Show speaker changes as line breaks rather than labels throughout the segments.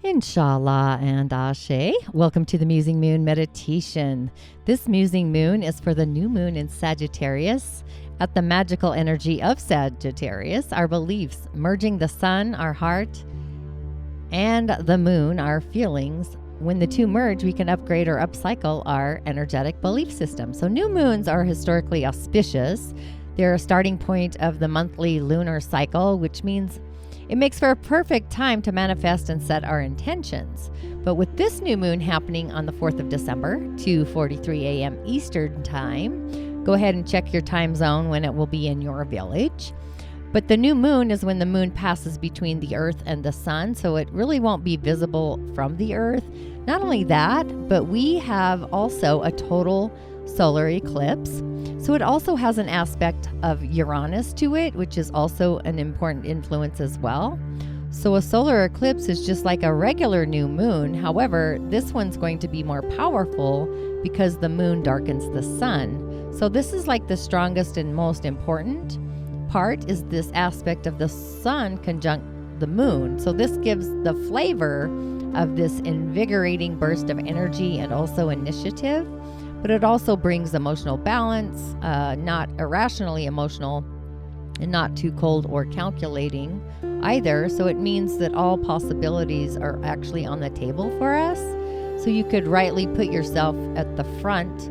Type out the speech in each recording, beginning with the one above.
Inshallah and Ashe. Welcome to the Musing Moon Meditation. This Musing Moon is for the new moon in Sagittarius. At the magical energy of Sagittarius, our beliefs, merging the sun, our heart, and the moon, our feelings. When the two merge, we can upgrade or upcycle our energetic belief system. So new moons are historically auspicious. They're a starting point of the monthly lunar cycle, which means it makes for a perfect time to manifest and set our intentions. But with this new moon happening on the 4th of December, 2:43 a.m. Eastern Time, go ahead and check your time zone when it will be in your village. But the new moon is when the moon passes between the earth and the sun, so it really won't be visible from the earth. Not only that, but we have also a total solar eclipse. So it also has an aspect of Uranus to it, which is also an important influence as well. So a solar eclipse is just like a regular new moon. However, this one's going to be more powerful because the moon darkens the sun. So this is like the strongest and most important part is this aspect of the sun conjunct the moon. So this gives the flavor of this invigorating burst of energy and also initiative. But it also brings emotional balance, not irrationally emotional and not too cold or calculating either. So it means that all possibilities are actually on the table for us. So you could rightly put yourself at the front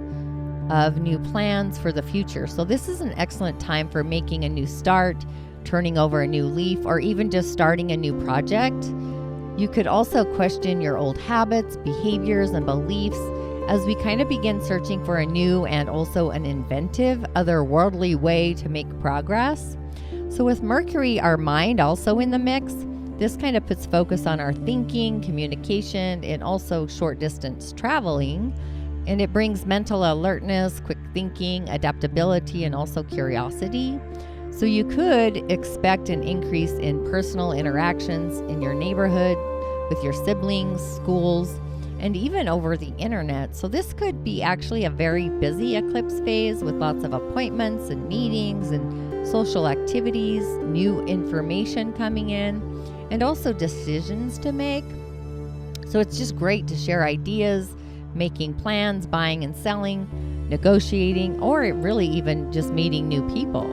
of new plans for the future. So this is an excellent time for making a new start, turning over a new leaf, or even just starting a new project. You could also question your old habits, behaviors, and beliefs as we kind of begin searching for a new and also an inventive, otherworldly way to make progress. So with Mercury, our mind, also in the mix, this kind of puts focus on our thinking, communication, and also short distance traveling. And it brings mental alertness, quick thinking, adaptability, and also curiosity. So you could expect an increase in personal interactions in your neighborhood, with your siblings, schools, and even over the internet. So this could be actually a very busy eclipse phase with lots of appointments and meetings and social activities, new information coming in, and also decisions to make. So it's just great to share ideas, making plans, buying and selling, negotiating, or really even just meeting new people.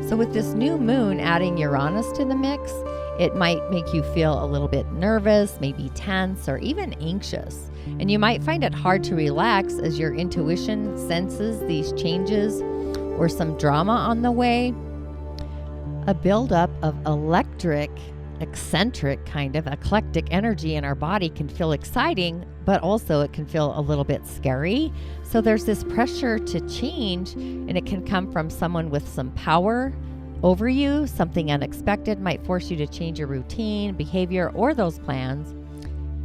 So with this new moon adding Uranus to the mix, it might make you feel a little bit nervous, maybe tense, or even anxious. And you might find it hard to relax as your intuition senses these changes or some drama on the way. A buildup of electric, eccentric, kind of eclectic energy in our body can feel exciting, but also it can feel a little bit scary. So there's this pressure to change, and it can come from someone with some power over you. Something unexpected might force you to change your routine, behavior, or those plans.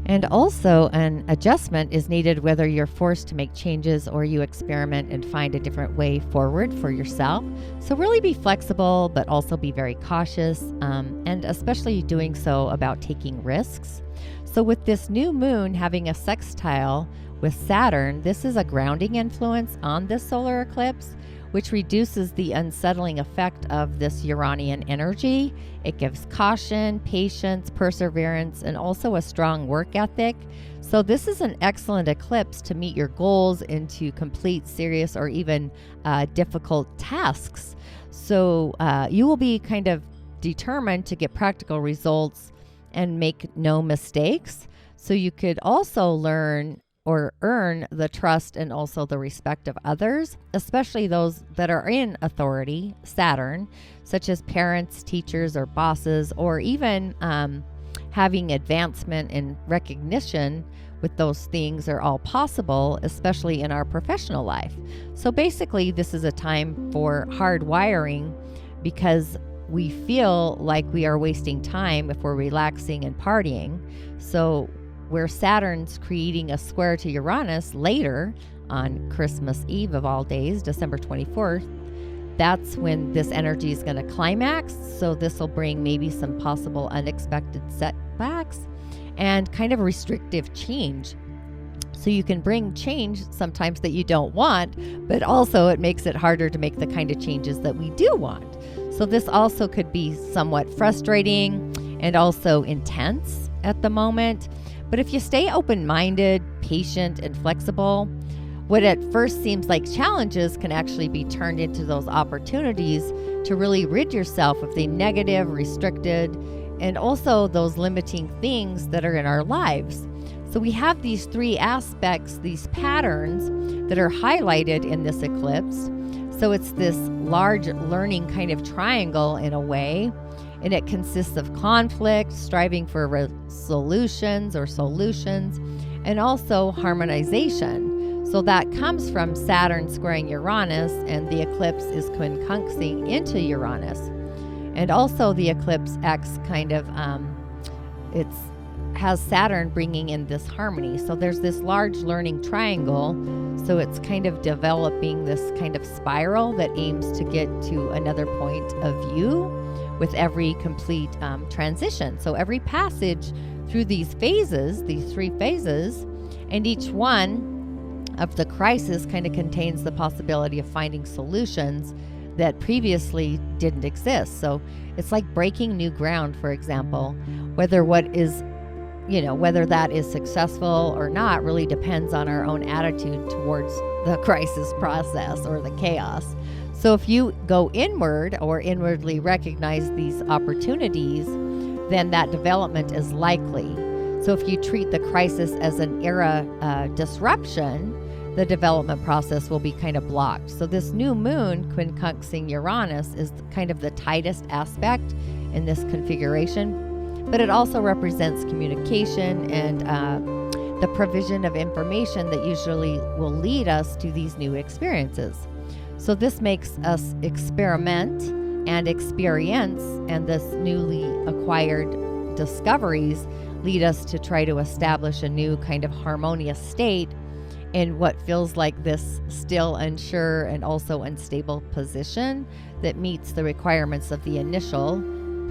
And also an adjustment is needed whether you're forced to make changes or you experiment and find a different way forward for yourself. So really be flexible, but also be very cautious, and especially doing so about taking risks. So with this new moon having a sextile with Saturn, this is a grounding influence on this solar eclipse, which reduces the unsettling effect of this Uranian energy. It gives caution, patience, perseverance, and also a strong work ethic. So this is an excellent eclipse to meet your goals and to complete serious or even difficult tasks. So you will be kind of determined to get practical results and make no mistakes. So you could also learn or earn the trust and also the respect of others, especially those that are in authority, Saturn, such as parents, teachers, or bosses, or even having advancement and recognition with those things are all possible, especially in our professional life. So basically, this is a time for hard wiring because we feel like we are wasting time if we're relaxing and partying. So where Saturn's creating a square to Uranus later on Christmas Eve of all days, December 24th, that's when this energy is going to climax. So this will bring maybe some possible unexpected setbacks and kind of restrictive change. So you can bring change sometimes that you don't want, but also it makes it harder to make the kind of changes that we do want. So this also could be somewhat frustrating and also intense at the moment. But if you stay open-minded, patient, and flexible, what at first seems like challenges can actually be turned into those opportunities to really rid yourself of the negative, restricted, and also those limiting things that are in our lives. So we have these three aspects, these patterns that are highlighted in this eclipse. So it's this large learning kind of triangle in a way, and it consists of conflict, striving for solutions, and also harmonization. So that comes from Saturn squaring Uranus, and the eclipse is quincunxing into Uranus. And also the eclipse acts kind of, has Saturn bringing in this harmony. So there's this large learning triangle. So it's kind of developing this kind of spiral that aims to get to another point of view with every complete transition. So every passage through these phases, these three phases, and each one of the crisis kind of contains the possibility of finding solutions that previously didn't exist. So it's like breaking new ground, for example. Whether that is successful or not really depends on our own attitude towards the crisis process or the chaos. So if you go inward or inwardly recognize these opportunities, then that development is likely. So if you treat the crisis as an era disruption, the development process will be kind of blocked. So this new moon quincunxing Uranus is kind of the tightest aspect in this configuration, but it also represents communication and the provision of information that usually will lead us to these new experiences. So this makes us experiment and experience, and this newly acquired discoveries lead us to try to establish a new kind of harmonious state in what feels like this still unsure and also unstable position that meets the requirements of the initial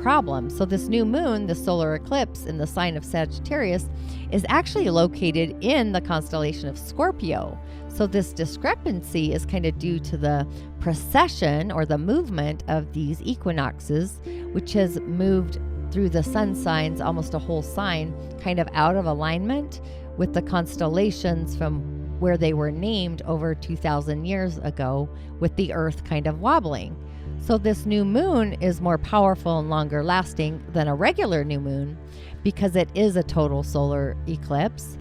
problem. So this new moon, the solar eclipse in the sign of Sagittarius, is actually located in the constellation of Scorpio. So this discrepancy is kind of due to the precession or the movement of these equinoxes, which has moved through the sun signs, almost a whole sign, kind of out of alignment with the constellations from where they were named over 2,000 years ago, with the earth kind of wobbling. So this new moon is more powerful and longer lasting than a regular new moon because it is a total solar eclipse.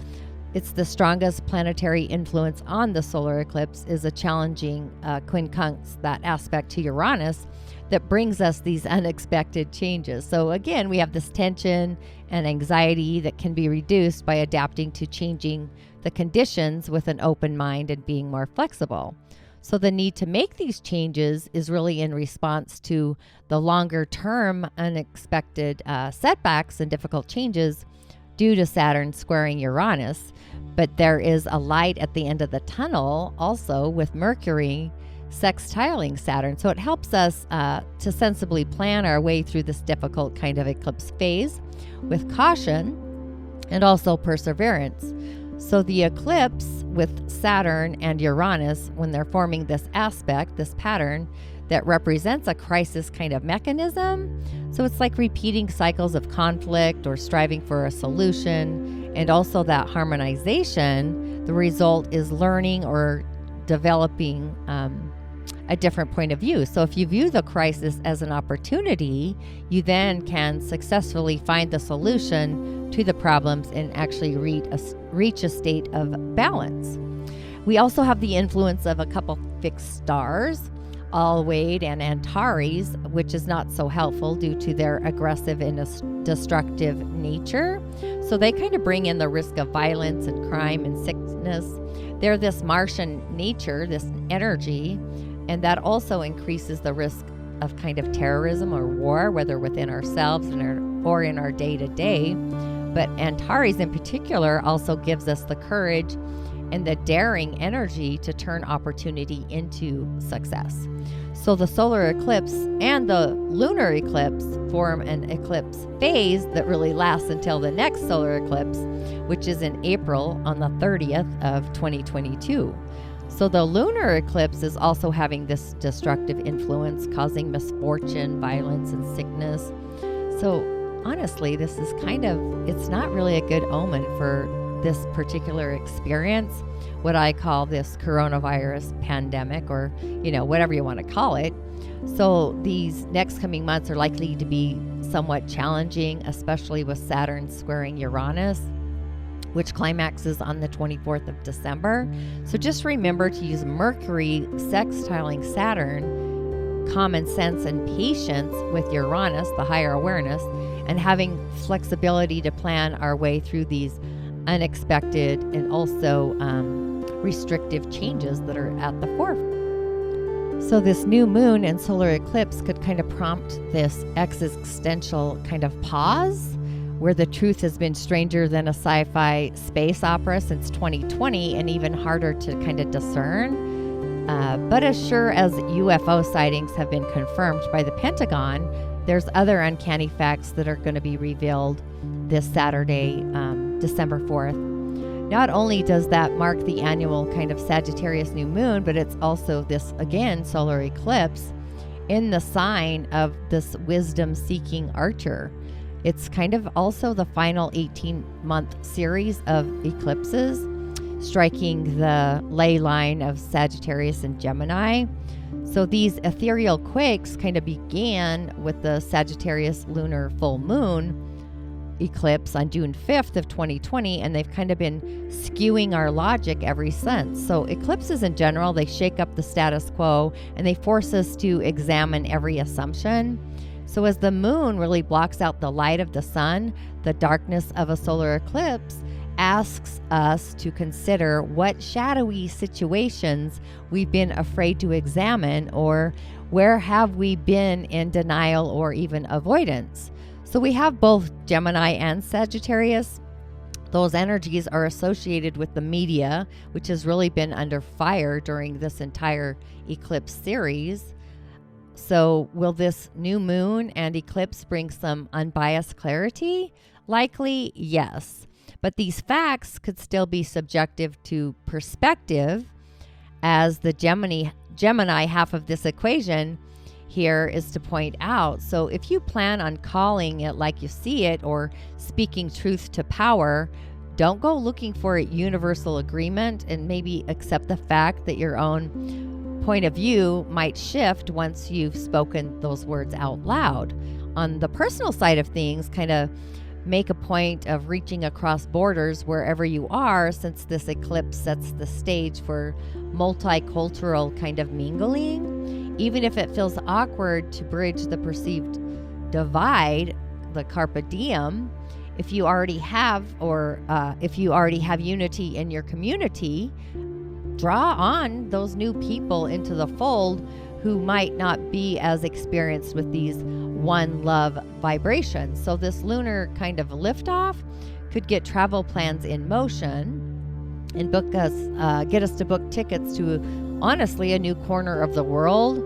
It's the strongest planetary influence on the solar eclipse is a challenging quincunx, that aspect to Uranus that brings us these unexpected changes. So again, we have this tension and anxiety that can be reduced by adapting to changing the conditions with an open mind and being more flexible. So the need to make these changes is really in response to the longer term unexpected setbacks and difficult changes due to Saturn squaring Uranus. But there is a light at the end of the tunnel also with Mercury sextiling Saturn. So it helps us to sensibly plan our way through this difficult kind of eclipse phase with caution and also perseverance. So the eclipse with Saturn and Uranus, when they're forming this aspect, this pattern that represents a crisis kind of mechanism. So it's like repeating cycles of conflict or striving for a solution, and also that harmonization. The result is learning or developing a different point of view. So if you view the crisis as an opportunity, you then can successfully find the solution to the problems and actually reach a state of balance. We also have the influence of a couple fixed stars, Alwade and Antares, which is not so helpful due to their aggressive and destructive nature. So they kind of bring in the risk of violence and crime and sickness. They're this Martian nature, this energy, and that also increases the risk of kind of terrorism or war, whether within ourselves or in our day-to-day. But Antares in particular also gives us the courage and the daring energy to turn opportunity into success. So the solar eclipse and the lunar eclipse form an eclipse phase that really lasts until the next solar eclipse, which is in April on the 30th of 2022. So the lunar eclipse is also having this destructive influence, causing misfortune, violence, and sickness. So honestly, this is it's not really a good omen for this particular experience, what I call this coronavirus pandemic, or, whatever you want to call it. So these next coming months are likely to be somewhat challenging, especially with Saturn squaring Uranus, which climaxes on the 24th of December. So just remember to use Mercury sextiling Saturn, common sense and patience with Uranus, the higher awareness, and having flexibility to plan our way through these unexpected and also restrictive changes that are at the forefront. So this new moon and solar eclipse could kind of prompt this existential kind of pause, where the truth has been stranger than a sci-fi space opera since 2020 and even harder to kind of discern. But as sure as UFO sightings have been confirmed by the Pentagon, there's other uncanny facts that are going to be revealed this Saturday, December 4th. Not only does that mark the annual kind of Sagittarius new moon, but it's also this, again, solar eclipse in the sign of this wisdom-seeking archer. It's kind of also the final 18-month series of eclipses, striking the ley line of Sagittarius and Gemini. So these ethereal quakes kind of began with the Sagittarius lunar full moon eclipse on June 5th of 2020, and they've kind of been skewing our logic ever since. So eclipses in general, they shake up the status quo and they force us to examine every assumption. So as the moon really blocks out the light of the sun, the darkness of a solar eclipse asks us to consider what shadowy situations we've been afraid to examine, or where have we been in denial or even avoidance. So we have both Gemini and Sagittarius. Those energies are associated with the media, which has really been under fire during this entire eclipse series. So will this new moon and eclipse bring some unbiased clarity? Likely, yes. But these facts could still be subjective to perspective, as the Gemini half of this equation here is to point out. So if you plan on calling it like you see it, or speaking truth to power, don't go looking for a universal agreement, and maybe accept the fact that your own point of view might shift once you've spoken those words out loud. On the personal side of things, kind of make a point of reaching across borders wherever you are, since this eclipse sets the stage for multicultural kind of mingling. Even if it feels awkward to bridge the perceived divide, the carpe diem, if you already have unity in your community, draw on those new people into the fold who might not be as experienced with these one love vibrations. So this lunar kind of liftoff could get travel plans in motion and get us to book tickets to, honestly, a new corner of the world.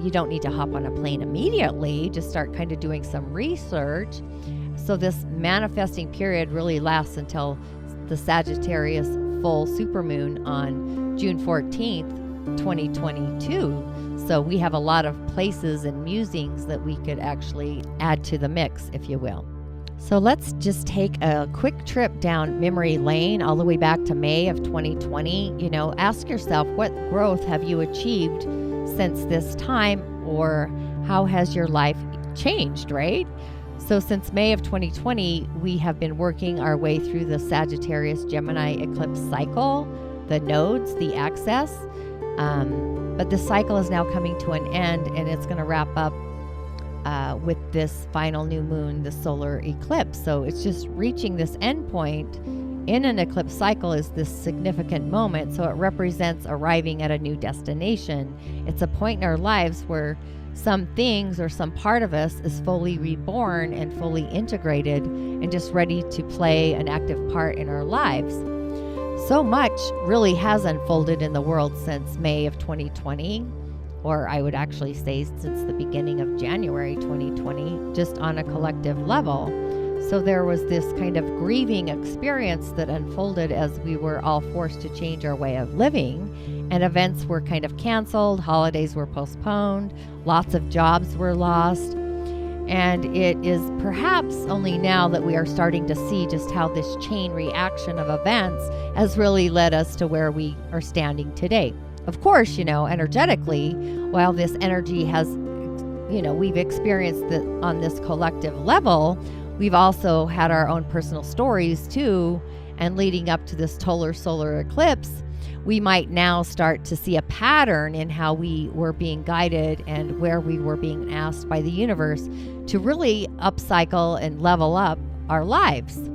You don't need to hop on a plane immediately. Just start kind of doing some research. So this manifesting period really lasts until the Sagittarius full supermoon on June 14th, 2022. So we have a lot of places and musings that we could actually add to the mix, if you will. So let's just take a quick trip down memory lane all the way back to May of 2020. Ask yourself, what growth have you achieved since this time, or how has your life changed, right? So since May of 2020, we have been working our way through the Sagittarius Gemini eclipse cycle, the nodes, the axis. But this cycle is now coming to an end, and it's going to wrap up with this final new moon, the solar eclipse. So it's just reaching this end point in an eclipse cycle is this significant moment. So it represents arriving at a new destination. It's a point in our lives where some things or some part of us is fully reborn and fully integrated and just ready to play an active part in our lives. So much really has unfolded in the world since May of 2020, or I would actually say since the beginning of January 2020, just on a collective level. So there was this kind of grieving experience that unfolded as we were all forced to change our way of living, and events were kind of canceled, holidays were postponed, lots of jobs were lost. And it is perhaps only now that we are starting to see just how this chain reaction of events has really led us to where we are standing today. Of course, energetically, while this energy has, we've experienced it on this collective level, we've also had our own personal stories too. And leading up to this total solar eclipse, we might now start to see a pattern in how we were being guided and where we were being asked by the universe to really upcycle and level up our lives.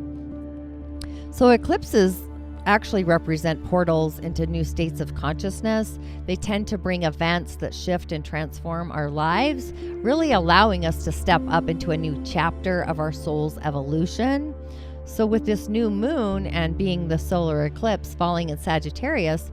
So eclipses actually represent portals into new states of consciousness. They tend to bring events that shift and transform our lives, really allowing us to step up into a new chapter of our soul's evolution. So with this new moon and being the solar eclipse falling in Sagittarius,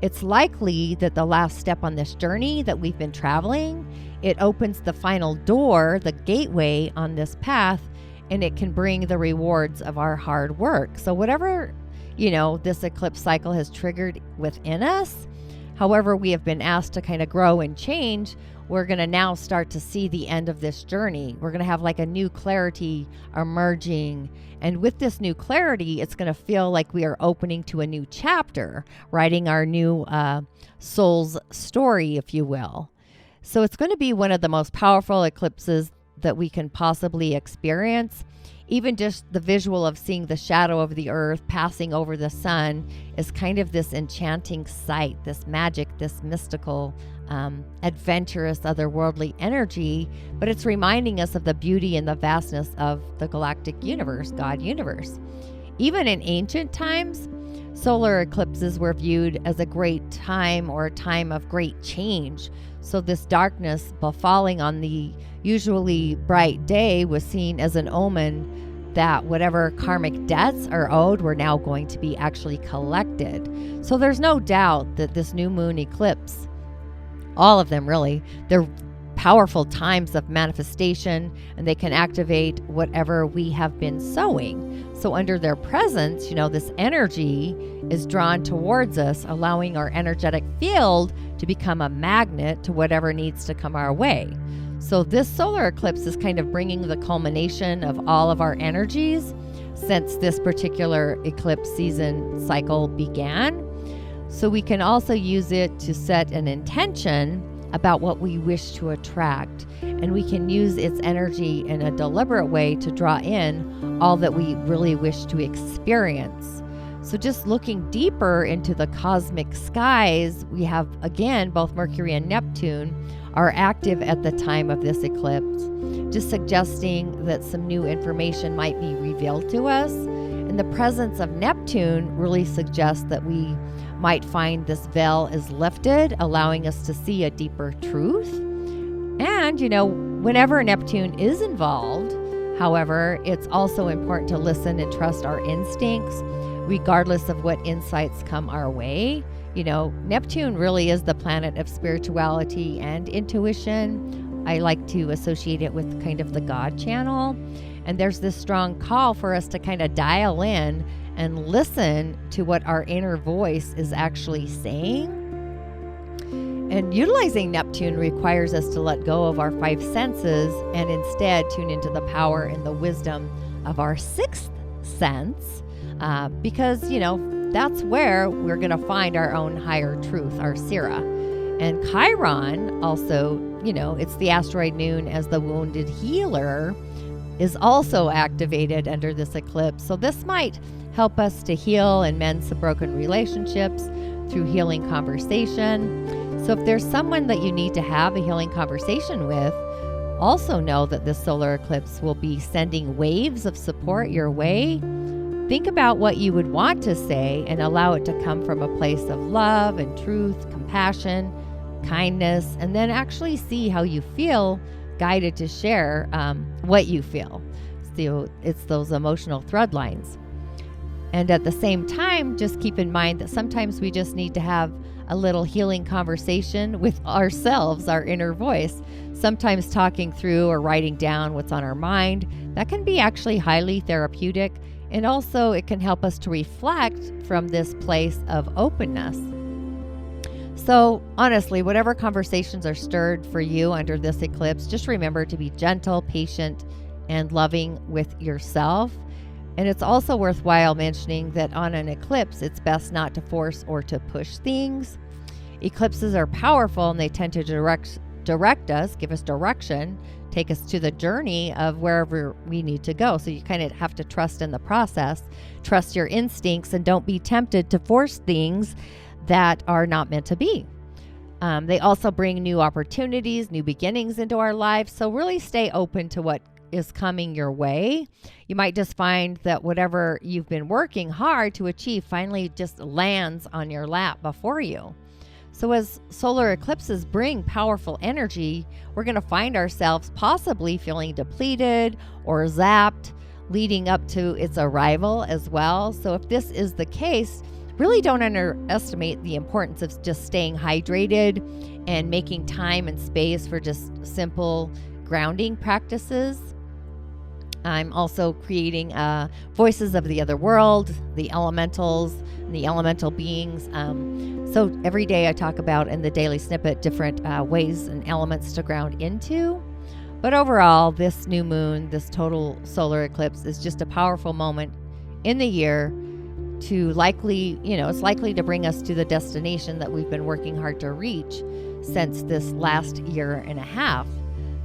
it's likely that the last step on this journey that we've been traveling, it opens the final door, the gateway on this path, and it can bring the rewards of our hard work. So whatever, this eclipse cycle has triggered within us, however we have been asked to kind of grow and change, we're going to now start to see the end of this journey. We're going to have like a new clarity emerging. And with this new clarity, it's going to feel like we are opening to a new chapter, writing our new soul's story, if you will. So it's going to be one of the most powerful eclipses that we can possibly experience. Even just the visual of seeing the shadow of the earth passing over the sun is kind of this enchanting sight, this magic, this mystical, adventurous, otherworldly energy. But it's reminding us of the beauty and the vastness of the galactic universe, God universe. Even in ancient times, solar eclipses were viewed as a great time or a time of great change. So this darkness befalling on the usually bright day was seen as an omen that whatever karmic debts are owed were now going to be actually collected. So there's no doubt that this new moon eclipse, all of them really, they're powerful times of manifestation, and they can activate whatever we have been sowing. So under their presence, this energy is drawn towards us, allowing our energetic field to become a magnet to whatever needs to come our way. So this solar eclipse is kind of bringing the culmination of all of our energies since this particular eclipse season cycle began. So we can also use it to set an intention about what we wish to attract. And we can use its energy in a deliberate way to draw in all that we really wish to experience. So just looking deeper into the cosmic skies, we have, again, both Mercury and Neptune are active at the time of this eclipse, just suggesting that some new information might be revealed to us. And the presence of Neptune really suggests that we might find this veil is lifted, allowing us to see a deeper truth. And, whenever Neptune is involved, however, it's also important to listen and trust our instincts, regardless of what insights come our way. Neptune really is the planet of spirituality and intuition. I like to associate it with kind of the God channel. And there's this strong call for us to kind of dial in and listen to what our inner voice is actually saying. And utilizing Neptune requires us to let go of our five senses and instead tune into the power and the wisdom of our sixth sense, because, that's where we're going to find our own higher truth, our Sira. And Chiron also, it's the asteroid known as the wounded healer, is also activated under this eclipse. So this might help us to heal and mend some broken relationships through healing conversation. So if there's someone that you need to have a healing conversation with, also know that this solar eclipse will be sending waves of support your way. Think about what you would want to say and allow it to come from a place of love and truth, compassion, kindness, and then actually see how you feel guided to share what you feel. So it's those emotional thread lines. And at the same time, just keep in mind that sometimes we just need to have a little healing conversation with ourselves, our inner voice. Sometimes talking through or writing down what's on our mind, that can be actually highly therapeutic. And also it can help us to reflect from this place of openness. So honestly, whatever conversations are stirred for you under this eclipse, just remember to be gentle, patient, and loving with yourself. And it's also worthwhile mentioning that on an eclipse, it's best not to force or to push things. Eclipses are powerful and they tend to direct us, give us direction, take us to the journey of wherever we need to go. So you kind of have to trust in the process, trust your instincts, and don't be tempted to force things that are not meant to be. They also bring new opportunities, new beginnings into our lives. So really stay open to what is coming your way. You might just find that whatever you've been working hard to achieve finally just lands on your lap before you. So as solar eclipses bring powerful energy, we're going to find ourselves possibly feeling depleted or zapped leading up to its arrival as well. So if this is the case, really don't underestimate the importance of just staying hydrated and making time and space for just simple grounding practices. I'm also creating voices of the other world, the elementals, the elemental beings. So every day I talk about in the daily snippet different ways and elements to ground into. But overall, this new moon, this total solar eclipse is just a powerful moment in the year to it's likely to bring us to the destination that we've been working hard to reach since this last year and a half.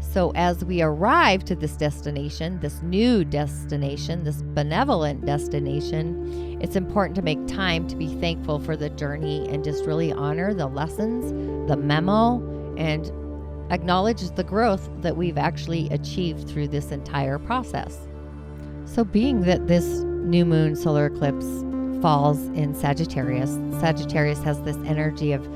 So as we arrive to this destination, this new destination, this benevolent destination, it's important to make time to be thankful for the journey and just really honor the lessons, the memo, and acknowledge the growth that we've actually achieved through this entire process. So being that this new moon solar eclipse falls in Sagittarius, Sagittarius has this energy of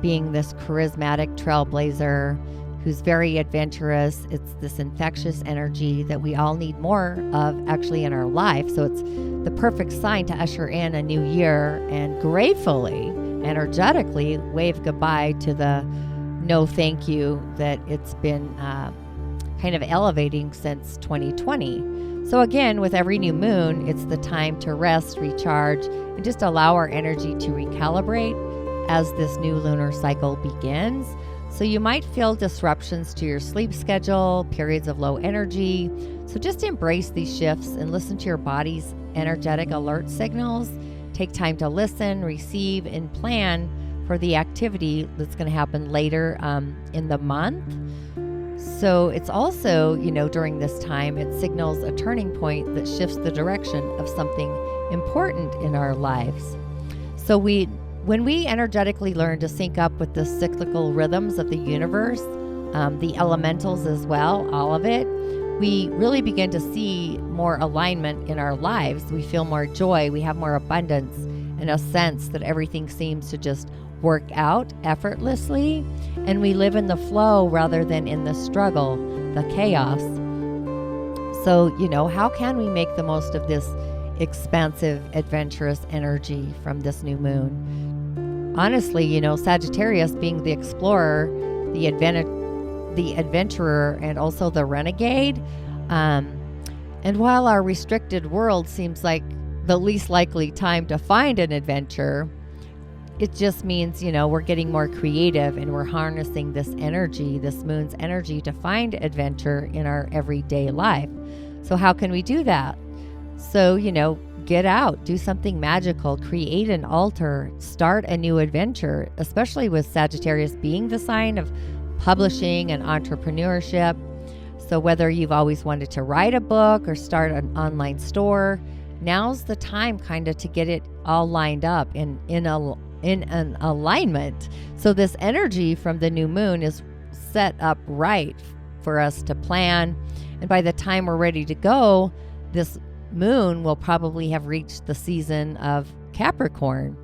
being this charismatic trailblazer who's very adventurous. It's this infectious energy that we all need more of actually in our life. So it's the perfect sign to usher in a new year and gratefully, energetically wave goodbye to the no thank you that it's been kind of elevating since 2020. So again, with every new moon, it's the time to rest, recharge, and just allow our energy to recalibrate as this new lunar cycle begins. So you might feel disruptions to your sleep schedule, periods of low energy. So just embrace these shifts and listen to your body's energetic alert signals. Take time to listen, receive, and plan for the activity that's going to happen later in the month. So it's also, during this time, it signals a turning point that shifts the direction of something important in our lives. So when we energetically learn to sync up with the cyclical rhythms of the universe, the elementals as well, all of it, we really begin to see more alignment in our lives. We feel more joy, we have more abundance, and a sense that everything seems to just work out effortlessly, and we live in the flow rather than in the struggle, the chaos. So, how can we make the most of this expansive, adventurous energy from this new moon? Honestly, Sagittarius being the explorer, the adventurer, and also the renegade. And while our restricted world seems like the least likely time to find an adventure, it just means, we're getting more creative and we're harnessing this energy, this moon's energy, to find adventure in our everyday life. So how can we do that? So, get out, do something magical, create an altar, start a new adventure, especially with Sagittarius being the sign of publishing and entrepreneurship. So whether you've always wanted to write a book or start an online store, now's the time kind of to get it all lined up in an alignment. So this energy from the new moon is set up right for us to plan. And by the time we're ready to go, this moon will probably have reached the season of Capricorn,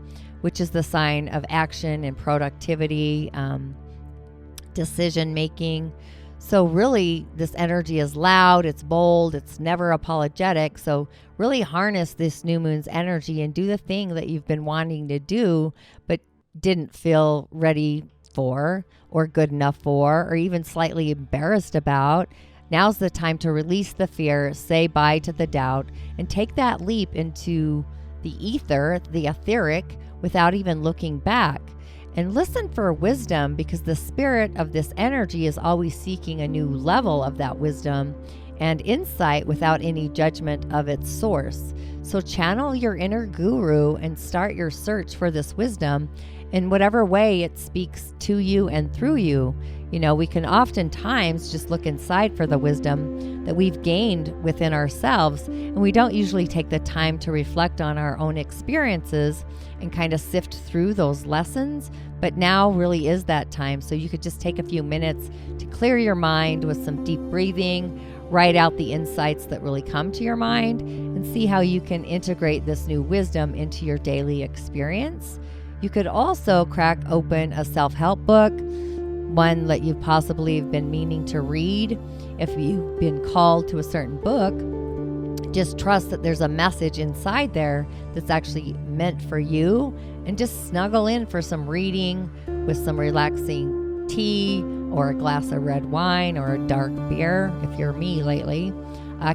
which is the sign of action and productivity, decision making. So really, this energy is loud, it's bold, it's never apologetic. So really harness this new moon's energy and do the thing that you've been wanting to do, but didn't feel ready for or good enough for, or even slightly embarrassed about. Now's the time to release the fear, say bye to the doubt, and take that leap into the ether, the etheric, without even looking back. And listen for wisdom, because the spirit of this energy is always seeking a new level of that wisdom and insight without any judgment of its source. So channel your inner guru and start your search for this wisdom in whatever way it speaks to you and through you. You know, we can oftentimes just look inside for the wisdom that we've gained within ourselves, and we don't usually take the time to reflect on our own experiences and kind of sift through those lessons. But now really is that time. So you could just take a few minutes to clear your mind with some deep breathing, write out the insights that really come to your mind, and see how you can integrate this new wisdom into your daily experience. You could also crack open a self-help book, one that you've possibly been meaning to read. If you've been called to a certain book, just trust that there's a message inside there that's actually meant for you, and just snuggle in for some reading with some relaxing tea or a glass of red wine or a dark beer, if you're me lately.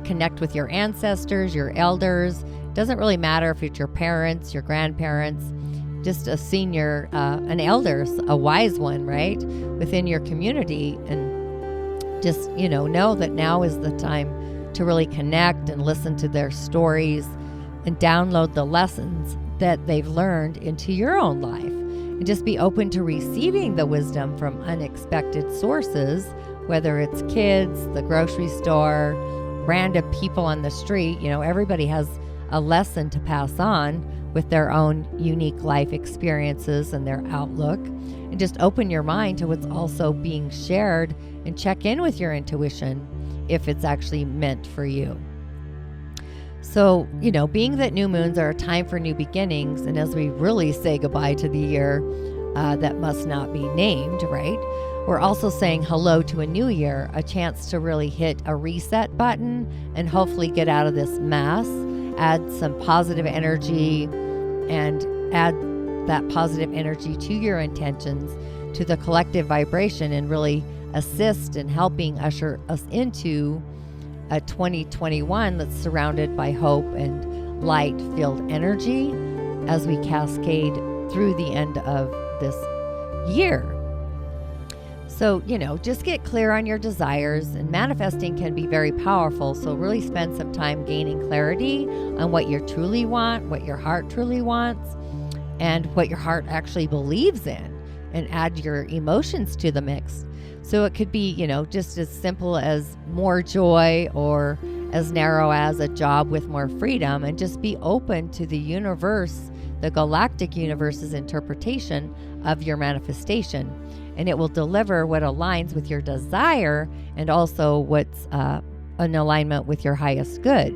Connect with your ancestors, your elders. Doesn't really matter if it's your parents, your grandparents, just a senior, an elder, a wise one, right, within your community. And just, know that now is the time to really connect and listen to their stories and download the lessons that they've learned into your own life. And just be open to receiving the wisdom from unexpected sources, whether it's kids, the grocery store, random people on the street. Everybody has a lesson to pass on with their own unique life experiences and their outlook. And just open your mind to what's also being shared, and check in with your intuition if it's actually meant for you. So, being that new moons are a time for new beginnings, and as we really say goodbye to the year that must not be named, right? We're also saying hello to a new year, a chance to really hit a reset button and hopefully get out of this mess, add some positive energy, and add that positive energy to your intentions, to the collective vibration, and really assist in helping usher us into a 2021 that's surrounded by hope and light-filled energy as we cascade through the end of this year. So, just get clear on your desires, and manifesting can be very powerful. So really spend some time gaining clarity on what you truly want, what your heart truly wants, and what your heart actually believes in, and add your emotions to the mix. So it could be, just as simple as more joy, or as narrow as a job with more freedom, and just be open to the universe, the galactic universe's interpretation of your manifestation. And it will deliver what aligns with your desire, and also what's in alignment with your highest good.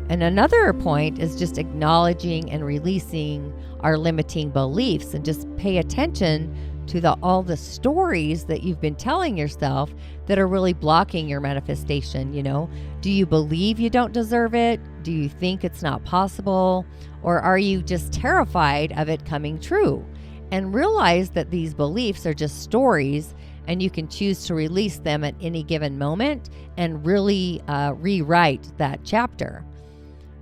And another point is just acknowledging and releasing our limiting beliefs, and just pay attention to all the stories that you've been telling yourself that are really blocking your manifestation. Do you believe you don't deserve it? Do you think it's not possible? Or are you just terrified of it coming true? And realize that these beliefs are just stories, and you can choose to release them at any given moment and really rewrite that chapter.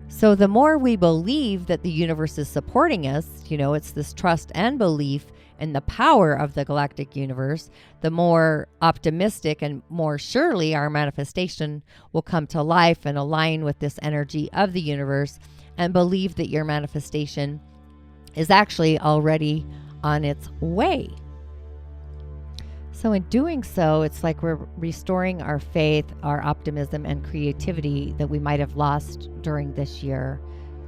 So the more we believe that the universe is supporting us, it's this trust and belief in the power of the galactic universe, the more optimistic and more surely our manifestation will come to life and align with this energy of the universe, and believe that your manifestation is actually already on its way. So in doing so, it's like we're restoring our faith, our optimism, and creativity that we might have lost during this year.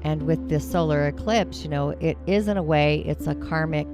And with this solar eclipse, it is, in a way, it's a karmic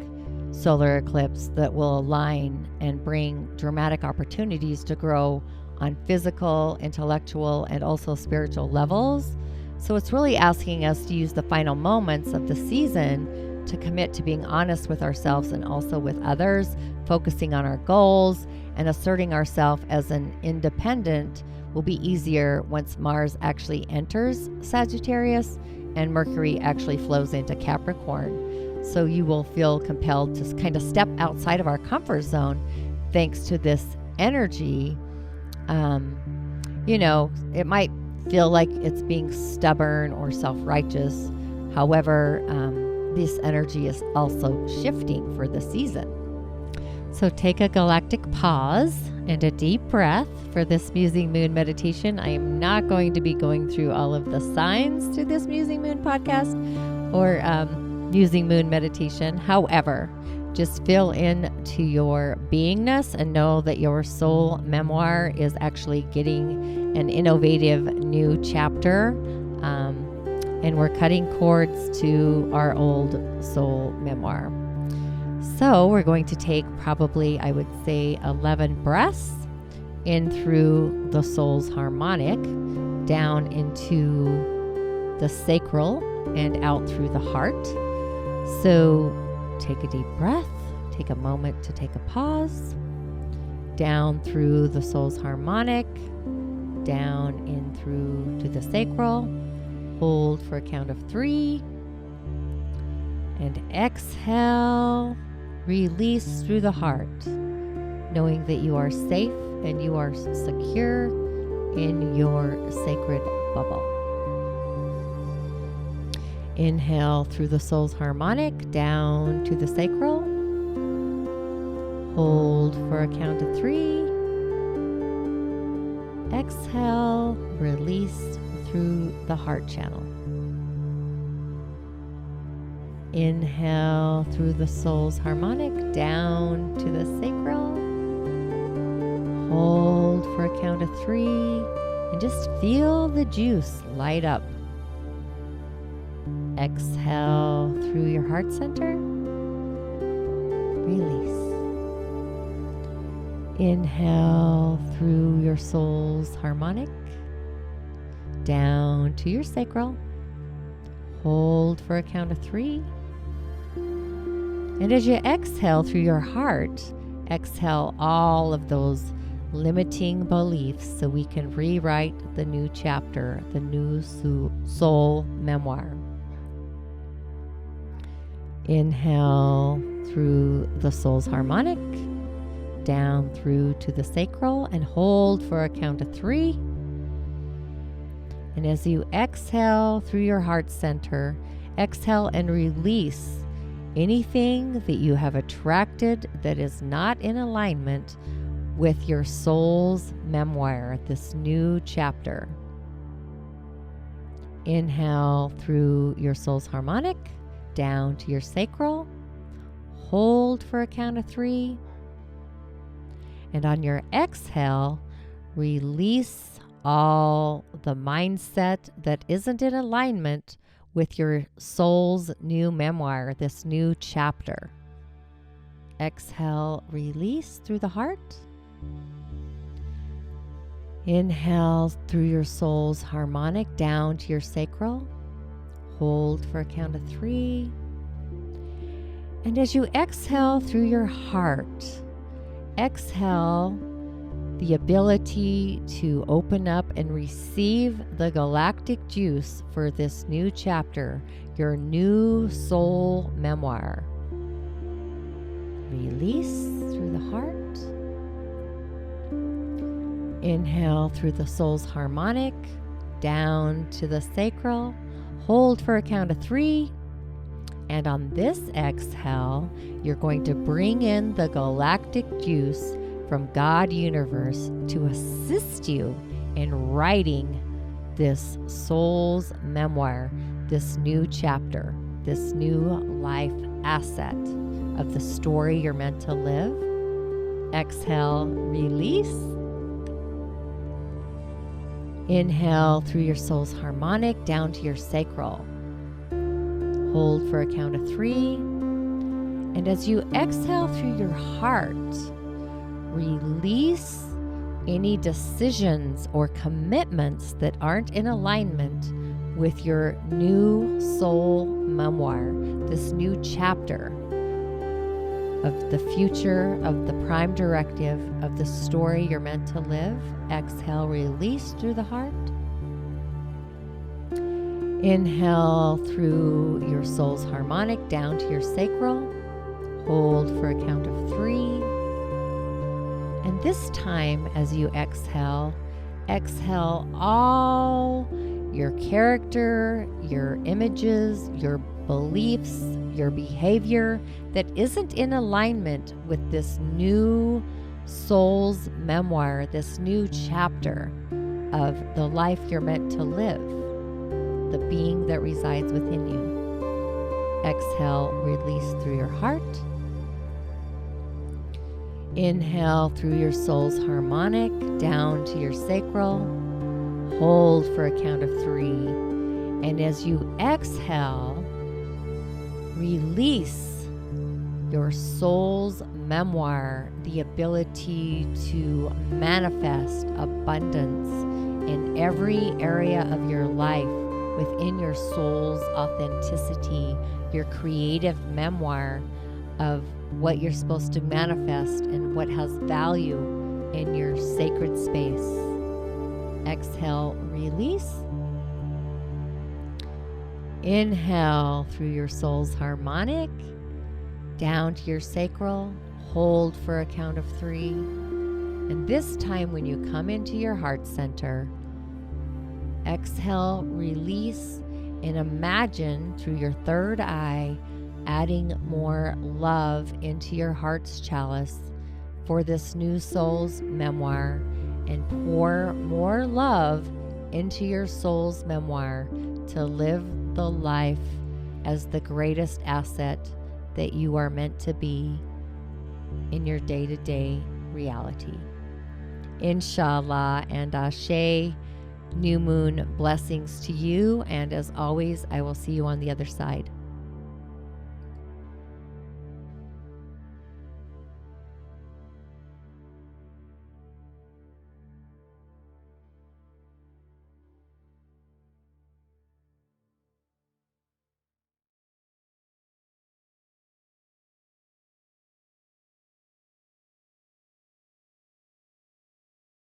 solar eclipse that will align and bring dramatic opportunities to grow on physical, intellectual, and also spiritual levels. So it's really asking us to use the final moments of the season to commit to being honest with ourselves and also with others, focusing on our goals, and asserting ourselves as an independent will be easier once Mars actually enters Sagittarius and Mercury actually flows into Capricorn. So you will feel compelled to kind of step outside of our comfort zone thanks to this energy. It might feel like it's being stubborn or self-righteous. However, this energy is also shifting for the season. So take a galactic pause and a deep breath for this Musing Moon meditation. I am not going to be going through all of the signs to this Musing Moon podcast or Musing Moon meditation. However, just feel into your beingness and know that your soul memoir is actually getting an innovative new chapter. And we're cutting cords to our old soul memoir. So we're going to take probably, I would say, 11 breaths in through the soul's harmonic, down into the sacral and out through the heart. So take a deep breath, take a moment to take a pause, down through the soul's harmonic, down in through to the sacral. Hold for a count of 3, and exhale, release through the heart, knowing that you are safe and you are secure in your sacred bubble. Inhale through the soul's harmonic, down to the sacral. Hold for a count of 3. Exhale, release through the heart channel. Inhale through the soul's harmonic, down to the sacral. Hold for a count of 3, and just feel the juice light up. Exhale through your heart center. Release. Inhale through your soul's harmonic, down to your sacral. Hold for a count of 3. And as you exhale through your heart, exhale all of those limiting beliefs so we can rewrite the new chapter, the new soul memoir. Inhale through the soul's harmonic, down through to the sacral, and hold for a count of 3. And as you exhale through your heart center, exhale and release anything that you have attracted that is not in alignment with your soul's memoir, this new chapter. Inhale through your soul's harmonic, down to your sacral. Hold for a count of 3. And on your exhale, release all the mindset that isn't in alignment with your soul's new memoir, this new chapter. Exhale, release through the heart. Inhale through your soul's harmonic, down to your sacral. Hold for a count of 3. And as you exhale through your heart, exhale the ability to open up and receive the galactic juice for this new chapter, your new soul memoir. Release through the heart. Inhale through the soul's harmonic, down to the sacral. Hold for a count of 3. And on this exhale, you're going to bring in the galactic juice from God Universe to assist you in writing this soul's memoir, this new chapter, this new life asset of the story you're meant to live. Exhale, release. Inhale through your soul's harmonic, down to your sacral. Hold for a count of 3. And as you exhale through your heart, release any decisions or commitments that aren't in alignment with your new soul memoir, this new chapter of the future, of the prime directive of the story you're meant to live. Exhale, release through the heart. Inhale through your soul's harmonic, down to your sacral. Hold for a count of 3. And this time, as you exhale, exhale all your character, your images, your beliefs, your behavior that isn't in alignment with this new soul's memoir, this new chapter of the life you're meant to live, the being that resides within you. Exhale, release through your heart. Inhale through your soul's harmonic down to your sacral. Hold for a count of 3. And as you exhale, release your soul's memoir, the ability to manifest abundance in every area of your life within your soul's authenticity, your creative memoir of what you're supposed to manifest and what has value in your sacred space. Exhale, release. Inhale through your soul's harmonic down to your sacral. Hold for a count of 3. And this time when you come into your heart center, exhale, release, and imagine through your third eye adding more love into your heart's chalice for this new soul's memoir, and pour more love into your soul's memoir to live the life as the greatest asset that you are meant to be in your day-to-day reality. Inshallah and Ashe, new moon blessings to you, and as always, I will see you on the other side.